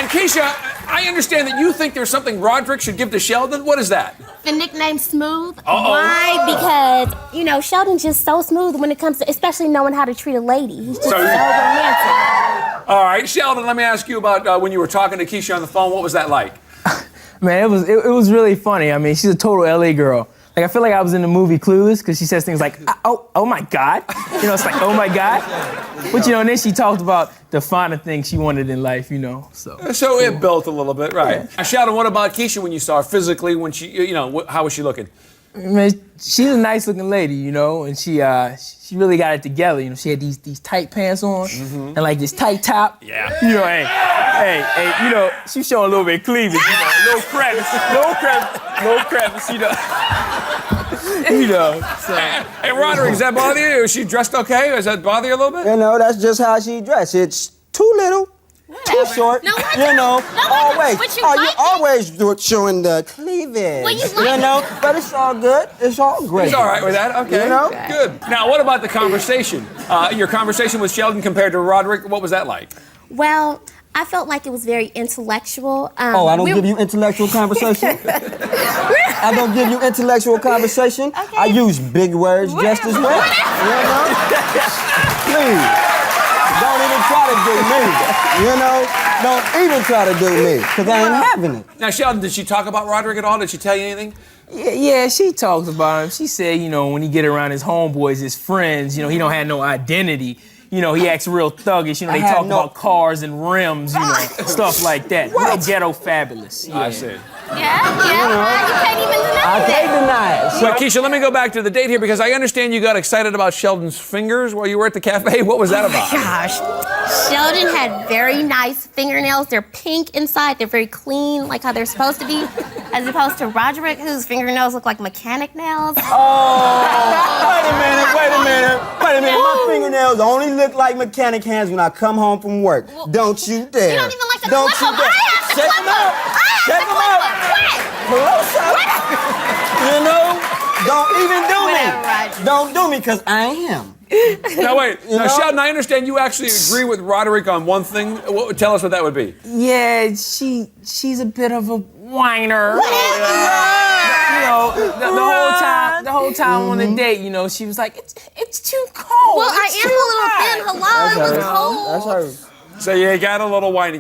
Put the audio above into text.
And Kiesha, I understand that you think there's something Roderick should give to Sheldon. What is that? The nickname Smooth. Uh-oh. Why? Because, you know, Sheldon's just so smooth when it comes to, especially knowing how to treat a lady. He's just so romantic. All right, Sheldon, let me ask you about when you were talking to Kiesha on the phone. What was that like? Man, it was really funny. I mean, she's a total LA girl. Like, I feel like I was in the movie Clueless, because she says things like, oh my God. You know, it's like, oh my God. But, you know, and then she talked about the finer things she wanted in life, you know, so. So it built a little bit, right. Yeah. Now, Sheldon, what about Kiesha when you saw her physically, when she, you know, how was she looking? Man, she's a nice looking lady, you know, and she really got it together. You know, she had these tight pants on and like this tight top. Yeah. You know, hey, you know, she's showing a little bit of cleavage, you know, no crevice, you know. You know, so. Hey, Roderick, does that bother you? Is she dressed okay? Does that bother you a little bit? You know, that's just how she dressed. It's too little, too short. No, what? You know, No, always. but you Oh, like you it? always showing the cleavage. Well, you like know, but it's all good. It's all great. He's all right with that, okay. You know? Good. Now, what about the conversation? Your conversation with Sheldon compared to Roderick, what was that like? Well, I felt like it was very intellectual. Oh, I don't give you intellectual conversation? I don't give you intellectual conversation. Okay. I use big words just as well. You know? Please, don't even try to do me. You know? Don't even try to do me, because I ain't having it. Now, Sheldon, did she talk about Roderick at all? Did she tell you anything? Yeah, she talks about him. She said, you know, when he get around his homeboys, his friends, you know, he don't have no identity. You know, he acts real thuggish. You know, they talk about cars and rims, you know, stuff like that. Real ghetto fabulous. Yeah. I see. Yeah, you can't even deny I can't deny it. Well, Kiesha, let me go back to the date here, because I understand you got excited about Sheldon's fingers while you were at the cafe. What was that about? Gosh, Sheldon had very nice fingernails. They're pink inside. They're very clean, like how they're supposed to be, as opposed to Roderick, whose fingernails look like mechanic nails. Oh, wait a minute. My fingernails only look like mechanic hands when I come home from work. Don't you dare. You don't even like to Don't clip you them. dare. I have to Check clip them out. Check them out. Close up. You know, don't even do Whatever, me. Roger. Don't do me, because I ain't him. Now, wait. Now, know? Sheldon, I understand you actually agree with Roderick on one thing. Tell us what that would be. Yeah, she's a bit of a whiner. You know, the whole time on the date, you know, she was like, it's too cold. Well, I am a little thin. Hello, it was cold. That's her. So you got a little whiny.